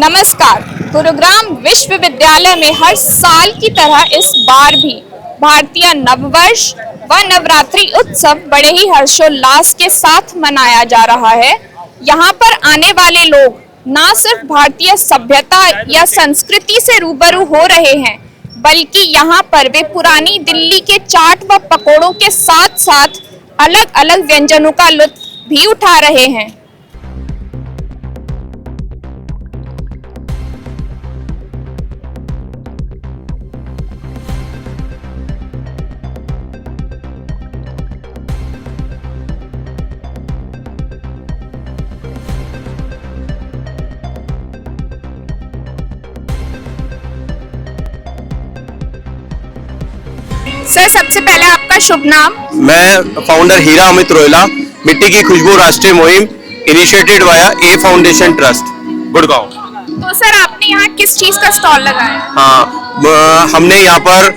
नमस्कार। गुरुग्राम विश्वविद्यालय में हर साल की तरह इस बार भी भारतीय नववर्ष व नवरात्रि उत्सव बड़े ही हर्षोल्लास के साथ मनाया जा रहा है। यहाँ पर आने वाले लोग न सिर्फ भारतीय सभ्यता या संस्कृति से रूबरू हो रहे हैं, बल्कि यहाँ पर वे पुरानी दिल्ली के चाट व पकोड़ों के साथ साथ अलग अलग व्यंजनों का लुत्फ भी उठा रहे हैं। सर, सबसे पहले आपका शुभ नाम। मैं फाउंडर हीरा अमित रोहिला, मिट्टी की खुशबू राष्ट्रीय मुहिम इनिशिएटेड वाया ए फाउंडेशन ट्रस्ट, गुड़गांव। तो सर, आपने यहाँ किस चीज का स्टॉल लगाया? हाँ, हमने यहाँ पर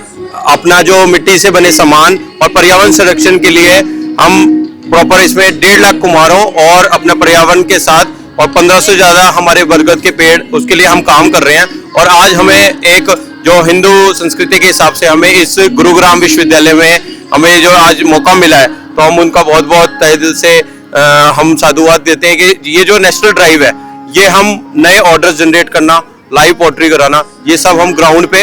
अपना जो मिट्टी से बने सामान और पर्यावरण संरक्षण के लिए हम प्रॉपर इसमें 1.5 लाख कुम्हारों और अपने पर्यावरण के साथ और 1500 से ज्यादा हमारे बरगद के पेड़, उसके लिए हम काम कर रहे हैं। और आज हमें एक जो हिंदू संस्कृति के हिसाब से हमें इस गुरुग्राम विश्वविद्यालय में हमें जो आज मौका मिला है, तो हम उनका बहुत बहुत तहे दिल से हम साधुवाद देते हैं कि ये जो नेशनल ड्राइव है, ये हम नए ऑर्डर्स जनरेट करना, लाइव पोट्री कराना, ये सब हम ग्राउंड पे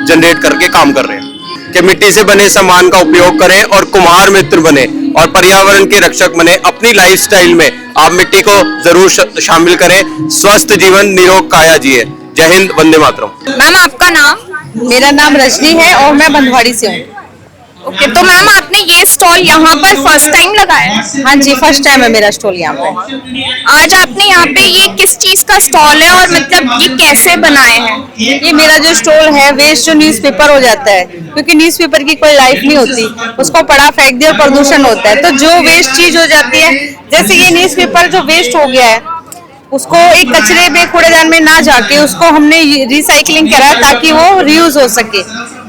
जनरेट करके काम कर रहे हैं कि मिट्टी से बने सामान का उपयोग करें और कुम्हार मित्र बने और पर्यावरण के रक्षक बने। अपनी लाइफस्टाइल में आप मिट्टी को जरूर शामिल करें। स्वस्थ जीवन निरोग काया जिए। जय हिंद, वंदे मातरम। मैम, आपका नाम? मेरा नाम रजनी है और मैं बंधवाड़ी से हूँ। ओके, तो मैम आपने ये स्टॉल यहाँ पर फर्स्ट टाइम लगाया है? हाँ जी, फर्स्ट टाइम है मेरा स्टॉल यहाँ पे। आज आपने यहाँ पे ये किस चीज का स्टॉल है और मतलब ये कैसे बनाए हैं? ये मेरा जो स्टॉल है, वेस्ट जो न्यूज़पेपर हो जाता है, क्योंकि न्यूज़पेपर की कोई लाइफ नहीं होती, उसको पड़ा फेंक दिया और प्रदूषण होता है। तो जो वेस्ट चीज हो जाती है, जैसे ये न्यूज़पेपर जो वेस्ट हो गया है, उसको एक कचरे में, कूड़ेदान में ना जाके उसको हमने रिसाइकलिंग करा ताकि वो रीयूज हो सके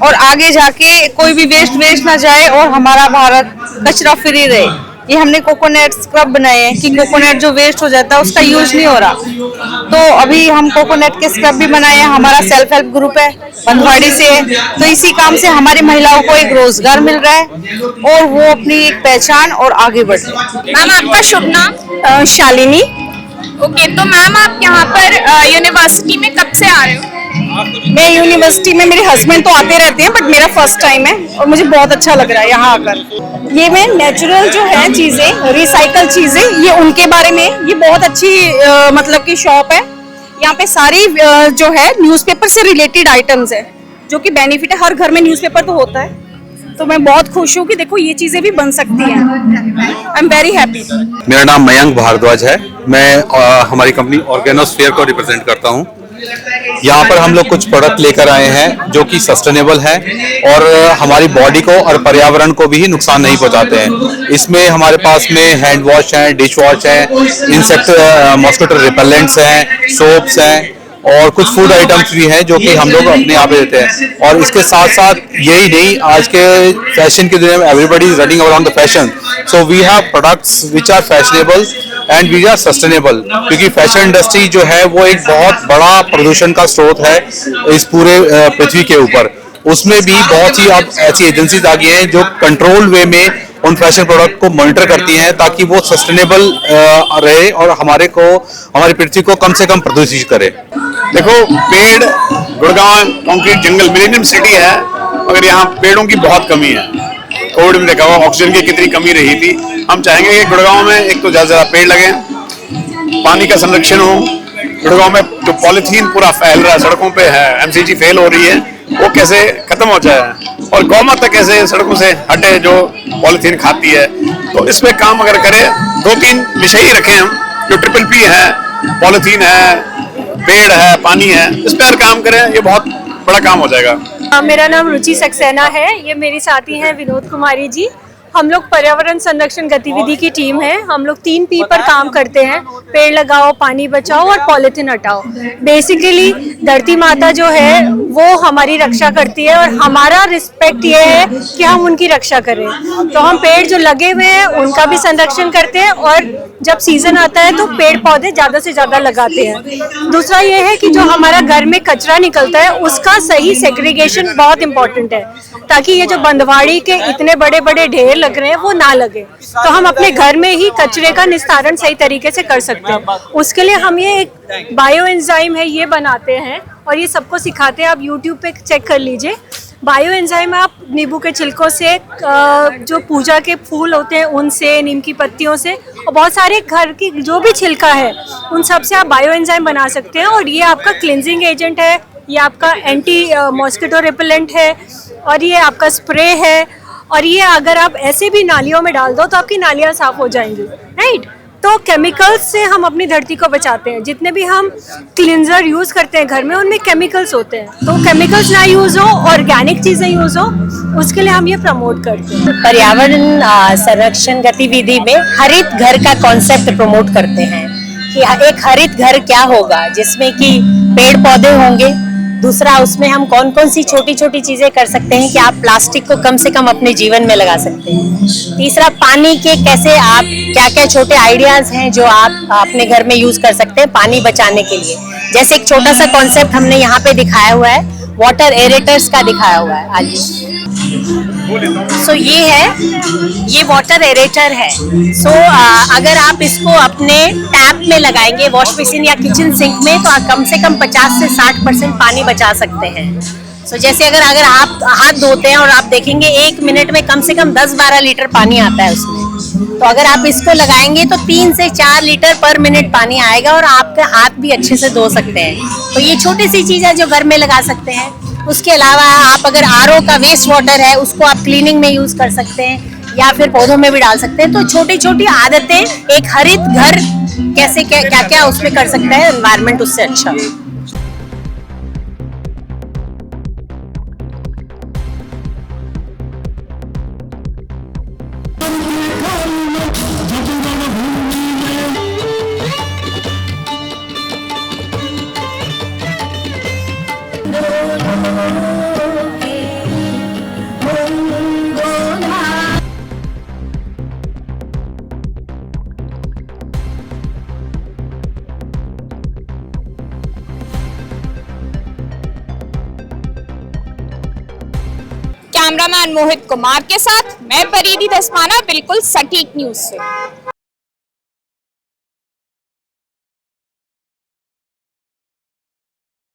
और आगे जाके कोई भी वेस्ट ना जाए और हमारा भारत कचरा फ्री रहे। ये हमने कोकोनट स्क्रब बनाए हैं कि कोकोनट जो वेस्ट हो जाता है उसका यूज नहीं हो रहा। तो अभी हम कोकोनट के स्क्रब भी बनाए हैं। हमारा सेल्फ हेल्प ग्रुप है, बंधवाड़ी से है, तो इसी काम से हमारी महिलाओं को एक रोजगार मिल रहा है और वो अपनी एक पहचान और आगे बढ़ रहे हैं। मैम, आपका शुभ नाम? शालिनी। ओके, तो मैम आप यहाँ पर यूनिवर्सिटी में कब से आ रहे हो? मैं यूनिवर्सिटी में, मेरे हस्बैंड तो आते रहते हैं, बट मेरा फर्स्ट टाइम है और मुझे बहुत अच्छा लग रहा है यहाँ आकर। ये मैं नेचुरल जो है चीजें, रिसाइकल चीजें, ये उनके बारे में, ये बहुत अच्छी मतलब की शॉप है। यहाँ पे सारी जो है न्यूज़पेपर से रिलेटेड आइटम्स है, जो कि बेनिफिट है। हर घर में न्यूज़पेपर तो होता है, तो मैं बहुत खुश हूँ कि देखो ये चीजें भी बन सकती हैं। I am very happy. मेरा नाम मयंक भारद्वाज है। मैं हमारी कंपनी ऑर्गेनोस्फीयर को रिप्रेजेंट करता हूँ। यहाँ पर हम लोग कुछ प्रोडक्ट लेकर आए हैं जो कि सस्टेनेबल है और हमारी बॉडी को और पर्यावरण को भी नुकसान नहीं पहुँचाते हैं। इसमें हमारे पास में हैंड वॉश हैं, डिश वॉश हैं, इंसेक्ट मॉस्किटो रिपेलेंट्स हैं, सोप्स हैं और कुछ फूड आइटम्स भी हैं जो कि हम लोग अपने यहाँ पे देते हैं। और इसके साथ साथ यही नहीं, आज के फैशन की दुनिया में everybody is running around the fashion, so we have products which are fashionable and we are sustainable. क्योंकि फैशन इंडस्ट्री जो है वो एक बहुत बड़ा प्रदूषण का स्रोत है इस पूरे पृथ्वी के ऊपर। उसमें भी बहुत सी अब ऐसी एजेंसीज आ गई हैं जो कंट्रोल वे में उन फैशन प्रोडक्ट को मॉनिटर करती हैं ताकि वो सस्टेनेबल रहे और हमारी पृथ्वी को कम से कम प्रदूषित करे। देखो, पेड़, गुड़गांव कंक्रीट जंगल मिलेनियम सिटी है, मगर यहाँ पेड़ों की बहुत कमी है। कोविड में देखा हुआ ऑक्सीजन की कितनी कमी रही थी। हम चाहेंगे कि गुड़गांव में एक तो ज्यादा पेड़ लगे, पानी का संरक्षण हो। गुड़गांव में जो पॉलिथीन पूरा फैल रहा है, सड़कों पे है, एमसीजी फेल हो रही है, वो कैसे खत्म हो जाए और गौमाता कैसे सड़कों से हटे जो पॉलिथीन खाती है। तो इस पे काम अगर करें, 2-3 विषय ही रखें हम, जो PPP है, पॉलिथीन है, पेड़ है, पानी है, इस पर काम करें, ये बहुत बड़ा काम हो जाएगा। मेरा नाम रुचि सक्सेना है। ये मेरी साथी हैं विनोद कुमारी जी। हम लोग पर्यावरण संरक्षण गतिविधि की टीम है। हम लोग 3 P पर काम करते हैं, पेड़ लगाओ, पानी बचाओ और पॉलिथीन हटाओ। बेसिकली धरती माता जो है वो हमारी रक्षा करती है और हमारा रिस्पेक्ट ये है कि हम उनकी रक्षा करें। तो हम पेड़ जो लगे हुए हैं उनका भी संरक्षण करते हैं और जब सीजन आता है तो पेड़ पौधे ज्यादा से ज्यादा लगाते हैं। दूसरा ये है कि जो हमारा घर में कचरा निकलता है उसका सही सेग्रीगेशन बहुत इंपॉर्टेंट है, ताकि ये जो बंदवाड़ी के इतने बड़े बड़े ढेर लग रहे हैं वो ना लगे। तो हम अपने घर में ही कचरे का निस्तारण सही तरीके से कर सकते हैं। उसके लिए हम ये एक बायो एंजाइम है ये बनाते हैं और ये सबको सिखाते हैं। आप YouTube पे चेक कर लीजिए। बायो एंजाइम आप नींबू के छिलकों से, जो पूजा के फूल होते हैं उनसे, नीम की पत्तियों से और बहुत सारे घर की जो भी छिलका है उन सब से आप बायो एंजाइम बना सकते हैं। और ये आपका क्लिनजिंग एजेंट है, ये आपका एंटी मॉस्किटो रिपेलेंट है और ये आपका स्प्रे है। और ये अगर आप ऐसे भी नालियों में डाल दो तो आपकी नालियाँ साफ हो जाएंगी, राइट। तो केमिकल्स से हम अपनी धरती को बचाते हैं। जितने भी हम क्लींजर यूज करते हैं घर में उनमें केमिकल्स होते हैं, तो केमिकल्स ना यूज हो, ऑर्गेनिक चीजें यूज हो, उसके लिए हम ये प्रमोट करते हैं। पर्यावरण संरक्षण गतिविधि में हरित घर का कॉन्सेप्ट प्रमोट करते हैं कि एक हरित घर क्या होगा, जिसमें कि पेड़ पौधे होंगे। दूसरा, उसमें हम कौन कौन सी छोटी छोटी चीजें कर सकते हैं कि आप प्लास्टिक को कम से कम अपने जीवन में लगा सकते हैं। तीसरा, पानी के कैसे आप क्या क्या छोटे आइडियाज हैं जो आप अपने घर में यूज कर सकते हैं पानी बचाने के लिए। जैसे एक छोटा सा कॉन्सेप्ट हमने यहाँ पे दिखाया हुआ है, वाटर एरेटर्स का दिखाया हुआ है आज। सो ये है, ये वाटर एरेटर है। सो अगर आप इसको अपने टैप में लगाएंगे, वॉश बेसिन या किचन सिंक में, तो आप कम से कम 50 से 60% पानी बचा सकते हैं। सो जैसे अगर आप हाथ धोते हैं और आप देखेंगे 1 मिनट में कम से कम 10-12 लीटर पानी आता है उसमें, तो अगर आप इसको लगाएंगे तो 3 से 4 लीटर पर मिनट पानी आएगा और आपके हाथ भी अच्छे से धो सकते हैं। तो ये छोटी सी चीज़ है जो घर में लगा सकते हैं। उसके अलावा आप अगर RO का वेस्ट वाटर है उसको आप क्लीनिंग में यूज कर सकते हैं या फिर पौधों में भी डाल सकते हैं। तो छोटी छोटी आदतें एक हरित घर कैसे क्या क्या उसमें कर सकता है, एनवायरनमेंट उससे अच्छा। कैमरामैन मोहित कुमार के साथ मैं परिधि धस्माना, बिल्कुल सटीक न्यूज से।